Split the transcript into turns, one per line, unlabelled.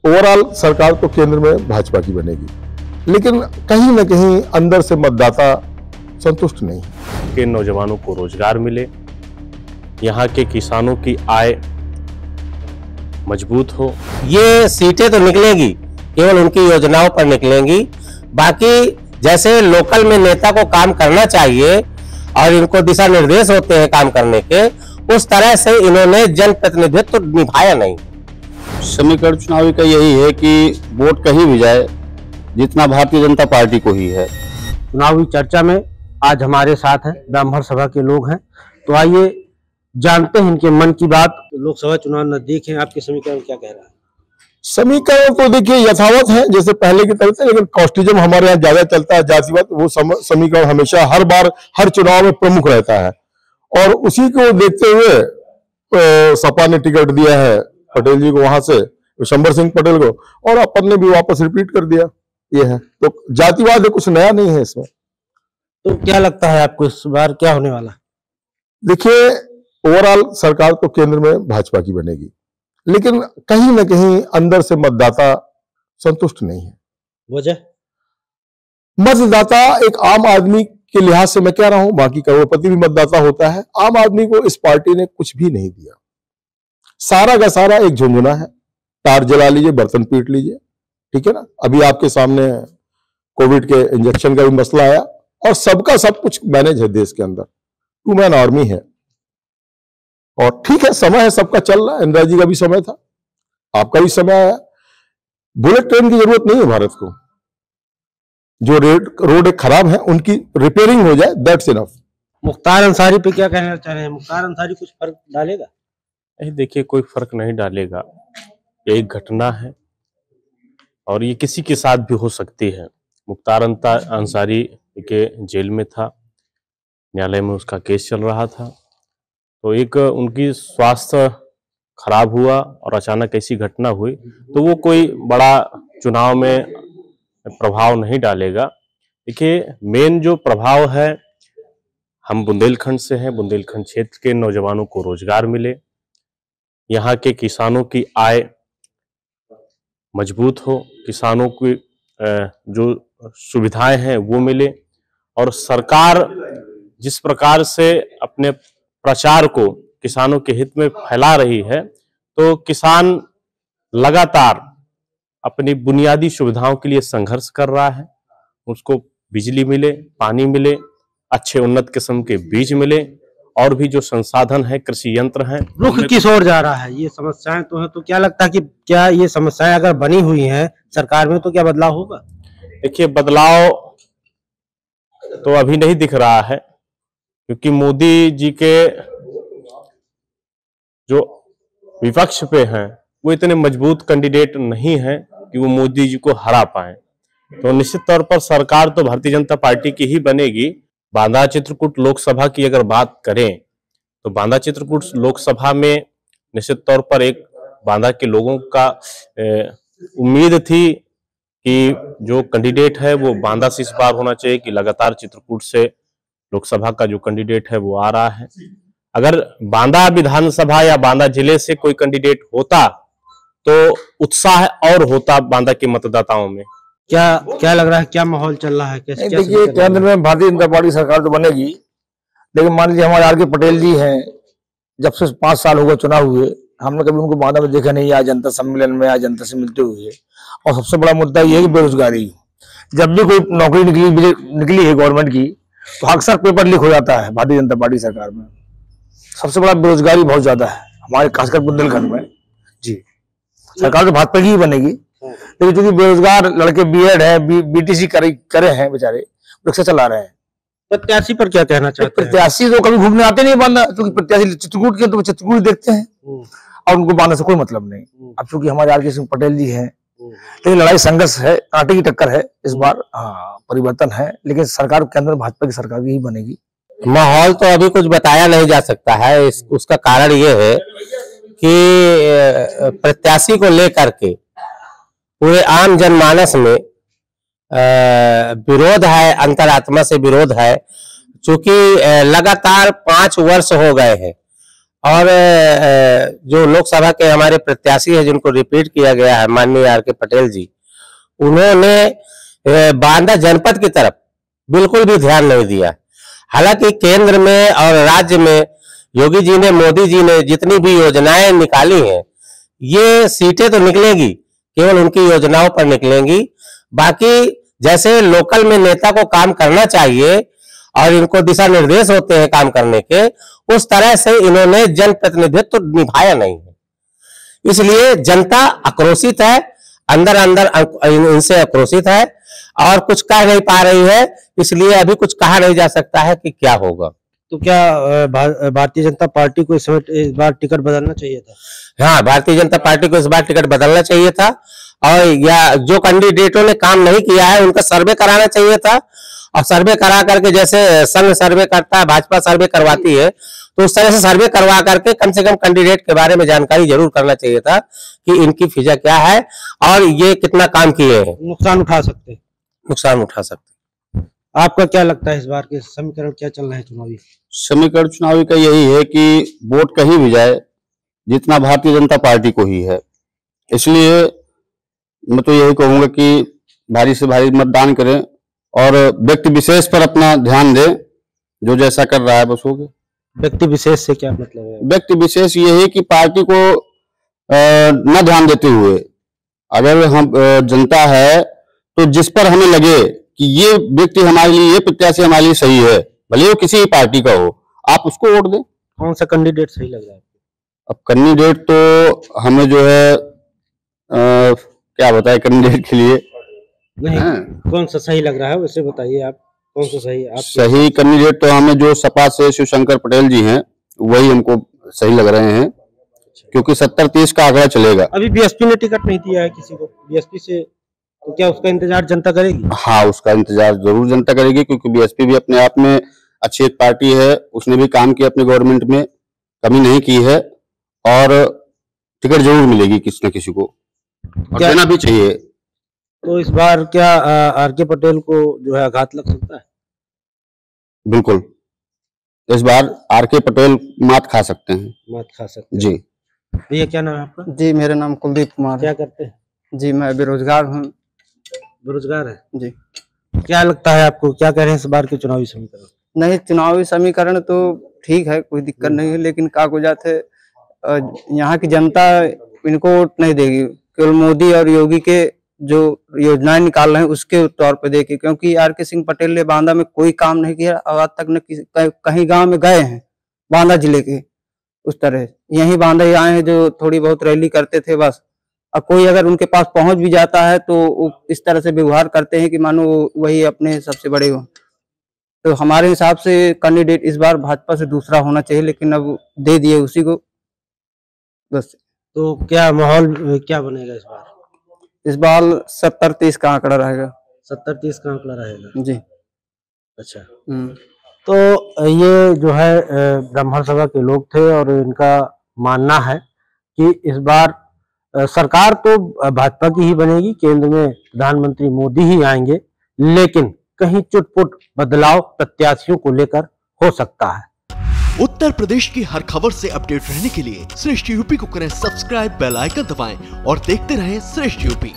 Overall सरकार तो केंद्र में भाजपा की बनेगी, लेकिन कहीं ना कहीं अंदर से मतदाता संतुष्ट नहीं है।
के नौजवानों को रोजगार मिले, यहाँ के किसानों की आय मजबूत हो।
ये सीटें तो निकलेंगी, केवल उनकी योजनाओं पर निकलेंगी। बाकी जैसे लोकल में नेता को काम करना चाहिए और इनको दिशा निर्देश होते हैं काम करने के, उस तरह से इन्होंने जनप्रतिनिधित्व तो निभाया नहीं।
समीकरण चुनावी का यही है कि वोट कहीं भी जाए, जितना भारतीय जनता पार्टी को ही है।
चुनावी चर्चा में आज हमारे साथ हैं ब्राह्मण सभा के लोग हैं, तो आइए जानते हैं इनके मन की बात। लोकसभा चुनाव नजदीक है, आपके समीकरण क्या कह रहा है?
समीकरण तो देखिए यथावत है जैसे पहले की तरह से, लेकिन कॉस्टिज्म हमारे यहाँ ज्यादा चलता है, जातिवाद। वो समीकरण हमेशा हर बार हर चुनाव में प्रमुख रहता है, और उसी को देखते हुए सपा ने टिकट दिया है पटेल जी को, वहां से विशंबर सिंह पटेल को, और अपन ने भी वापस रिपीट कर दिया। ये है तो जातिवाद है, कुछ नया नहीं है इसमें।
तो क्या लगता है आपको इस बार क्या होने वाला?
देखिए, ओवरऑल सरकार तो केंद्र में भाजपा की बनेगी, लेकिन कहीं ना कहीं अंदर से मतदाता संतुष्ट नहीं है।
वजह?
मतदाता एक आम आदमी के लिहाज से मैं कह रहा हूं, बाकी करोड़पति भी मतदाता होता है, आम आदमी को इस पार्टी ने कुछ भी नहीं दिया। सारा का सारा एक झुंझुना है, तार जला लीजिए, बर्तन पीट लीजिए, ठीक है ना। अभी आपके सामने कोविड के इंजेक्शन का भी मसला आया, और सबका सब कुछ मैनेज है देश के अंदर, टू मैन आर्मी है। और ठीक है, समय है, सबका चल रहा है। इंदिरा जी का भी समय था, आपका भी समय आया। बुलेट ट्रेन की जरूरत नहीं है भारत को, जो रोड खराब है उनकी रिपेयरिंग हो जाए, दैट्स इनफ।
मुख्तार अंसारी पे क्या कहना चाह रहे हैं? मुख्तार अंसारी कुछ फर्क डालेगा?
देखिए, कोई फर्क नहीं डालेगा। ये एक घटना है और ये किसी के साथ भी हो सकती है। मुख्तार अंसारी के जेल में था, न्यायालय में उसका केस चल रहा था, तो एक उनकी स्वास्थ्य खराब हुआ और अचानक ऐसी घटना हुई, तो वो कोई बड़ा चुनाव में प्रभाव नहीं डालेगा। देखिए, मेन जो प्रभाव है, हम बुंदेलखंड से हैं, बुंदेलखंड क्षेत्र के नौजवानों को रोजगार मिले, यहाँ के किसानों की आय मजबूत हो, किसानों की जो सुविधाएं हैं वो मिले, और सरकार जिस प्रकार से अपने प्रचार को किसानों के हित में फैला रही है, तो किसान लगातार अपनी बुनियादी सुविधाओं के लिए संघर्ष कर रहा है। उसको बिजली मिले, पानी मिले, अच्छे उन्नत किस्म के बीज मिले, और भी जो संसाधन है, कृषि यंत्र हैं।
रुख किस ओर जा रहा है? ये समस्याएं तो है, तो क्या लगता है कि क्या ये समस्याएं अगर बनी हुई हैं सरकार में, तो क्या बदलाव होगा?
देखिए, बदलाव तो अभी नहीं दिख रहा है, क्योंकि मोदी जी के जो विपक्ष पे हैं वो इतने मजबूत कैंडिडेट नहीं हैं कि वो मोदी जी को हरा पाए। तो निश्चित तौर पर सरकार तो भारतीय जनता पार्टी की ही बनेगी। बांदा चित्रकूट लोकसभा की अगर बात करें, तो बांदा चित्रकूट लोकसभा में निश्चित तौर पर एक बांदा के लोगों का उम्मीद थी कि जो कैंडिडेट है वो बांदा से इस बार होना चाहिए, कि लगातार चित्रकूट से लोकसभा का जो कैंडिडेट है वो आ रहा है। अगर बांदा विधानसभा या बांदा जिले से कोई कैंडिडेट होता तो उत्साह और होता बांदा के मतदाताओं में।
क्या लग रहा है, क्या माहौल चल रहा है? कैसे?
देखिए, केंद्र में भारतीय जनता पार्टी सरकार तो बनेगी, लेकिन मान लीजिए हमारे आर के पटेल जी हैं, जब से 5 साल हो गए चुनाव हुए, हमने कभी उनको बांदा में देखा नहीं, आज जनता सम्मेलन में, आज जनता से मिलते हुए। और सबसे बड़ा मुद्दा ये है कि बेरोजगारी। जब भी कोई नौकरी निकली है गवर्नमेंट की, तो अक्सर पेपर लीक हो जाता है भारतीय जनता पार्टी सरकार में। सबसे बड़ा बेरोजगारी बहुत ज्यादा है हमारे खासकर बुंदेलखंड में। जी, सरकार तो भाजपा की ही बनेगी, लेकिन क्योंकि बेरोजगार लड़के बीएड है, बीटीसी करे हैं बेचारे, रिक्शा चला रहे हैं।
प्रत्याशी पर क्या कहना चाहते हैं?
प्रत्याशी तो कभी घूमने आते नहीं बांदा, क्योंकि प्रत्याशी चित्रकूट के तो चित्रकूट देखते हैं और उनको बांदा से कोई मतलब नहीं। अब चूंकि हमारे आर के सिंह पटेल जी हैं, लेकिन लड़ाई संघर्ष है, कांटे की टक्कर है इस बार। हाँ, परिवर्तन है, लेकिन सरकार के अंदर भाजपा की सरकार की ही बनेगी।
माहौल तो अभी कुछ बताया नहीं जा सकता है। उसका कारण ये है कि प्रत्याशी को लेकर के पूरे आम जनमानस में विरोध है, अंतरात्मा से विरोध है, चूंकि लगातार 5 वर्ष हो गए हैं और जो लोकसभा के हमारे प्रत्याशी है जिनको रिपीट किया गया है माननीय आर के पटेल जी, उन्होंने बांदा जनपद की तरफ बिल्कुल भी ध्यान नहीं दिया। हालांकि केंद्र में और राज्य में योगी जी ने, मोदी जी ने जितनी भी योजनाएं निकाली हैं, ये सीटें तो निकलेगी, केवल उनकी योजनाओं पर निकलेंगी। बाकी जैसे लोकल में नेता को काम करना चाहिए और इनको दिशा निर्देश होते हैं काम करने के, उस तरह से इन्होंने जनप्रतिनिधित्व तो निभाया नहीं है। इसलिए जनता आक्रोशित है, अंदर अंदर इनसे आक्रोशित है और कुछ कह नहीं पा रही है। इसलिए अभी कुछ कहा नहीं जा सकता है कि क्या होगा।
तो क्या भारतीय जनता पार्टी को इस बार टिकट बदलना चाहिए था?
हाँ, भारतीय जनता पार्टी को इस बार टिकट बदलना चाहिए था, और या जो कैंडिडेटों ने काम नहीं किया है उनका सर्वे कराना चाहिए था। और सर्वे करा करके, जैसे संघ सर्वे करता है, भाजपा सर्वे करवाती है, तो उस तरह से सर्वे करवा करके कम से कम कैंडिडेट के बारे में जानकारी जरूर करना चाहिए था कि इनकी फिजा क्या है और ये कितना काम किए हैं।
नुकसान उठा सकते। आपका क्या लगता है इस बार के समीकरण क्या चल रहा है चुनावी?
समीकरण चुनावी का यही है कि वोट कहीं भी जाए, जितना भारतीय जनता पार्टी को ही है। इसलिए मैं तो यही कहूंगा कि भारी से भारी मतदान करें और व्यक्ति विशेष पर अपना ध्यान दें, जो जैसा कर रहा है बस हो गया।
व्यक्ति विशेष से क्या मतलब है?
व्यक्ति विशेष ये है कि पार्टी को न ध्यान देते हुए, अगर हम जनता है तो जिस पर हमें लगे कि ये व्यक्ति हमारे लिए, ये प्रत्याशी हमारे लिए सही है, भले वो किसी भी पार्टी का हो, आप उसको वोट दें।
कौन सा कैंडिडेट सही लग रहा है?
अब कैंडिडेट तो हमें जो है क्या बताए कैंडिडेट के लिए
नहीं, कौन सा सही लग रहा है वैसे बताइए आप, कौन सा सही आप?
सही कैंडिडेट तो हमें जो सपा से शिवशंकर पटेल जी हैं वही हमको सही लग रहे हैं, क्योंकि 70-30 का आंकड़ा चलेगा।
अभी बीएसपी ने टिकट नहीं दिया है किसी को, बीएसपी से, तो क्या उसका इंतजार जनता करेगी?
हाँ, उसका इंतजार जरूर जनता करेगी, क्योंकि बीएसपी भी अपने आप में अच्छी एक पार्टी है, उसने भी काम किया अपने गवर्नमेंट में, कमी नहीं की है, और टिकट जरूर मिलेगी किसी न किसी को, और देना भी चाहिए।
तो इस बार क्या आर के पटेल को जो है आघात लग सकता है?
बिल्कुल, इस बार आर के पटेल मात खा सकते हैं।
मात खा सकते हैं
जी।
भैया क्या नाम है आपका?
जी, मेरा नाम कुलदीप कुमार।
क्या करते हैं?
जी, मैं बेरोजगार हूँ।
बेरोजगार है
जी।
क्या लगता है आपको, क्या कह रहे हैं इस बार के चुनावी समीकरण?
नहीं, चुनावी समीकरण तो ठीक है, कोई दिक्कत नहीं है, लेकिन कागजात है, यहाँ की जनता इनको वोट नहीं देगी, केवल मोदी और योगी के जो योजनाएं निकाल रहे हैं उसके तौर पे देगी। क्योंकि आर के सिंह पटेल ने बांदा में कोई काम नहीं किया, आज तक न कहीं गांव में गए हैं बांदा जिले के, उस तरह यही बांदा ही आए हैं जो थोड़ी बहुत रैली करते थे बस। और कोई अगर उनके पास पहुंच भी जाता है तो इस तरह से व्यवहार करते हैं कि मानो वही अपने सबसे बड़े हो। तो हमारे हिसाब से कैंडिडेट इस बार भाजपा से दूसरा होना चाहिए, लेकिन अब दे दिए उसी को बस।
तो क्या माहौल क्या बनेगा इस बार?
इस बार 70-30 का आंकड़ा रहेगा।
70-30 का आंकड़ा रहेगा?
जी।
अच्छा। तो ये जो है ब्राह्मण सभा के लोग थे और इनका मानना है कि इस बार सरकार तो भाजपा की ही बनेगी, केंद्र में प्रधानमंत्री मोदी ही आएंगे, लेकिन कहीं चुटपुट बदलाव प्रत्याशियों को लेकर हो सकता है।
उत्तर प्रदेश की हर खबर से अपडेट रहने के लिए श्रेष्ठ यूपी को करें सब्सक्राइब, बेल आइकन दबाएं और देखते रहें श्रेष्ठ यूपी।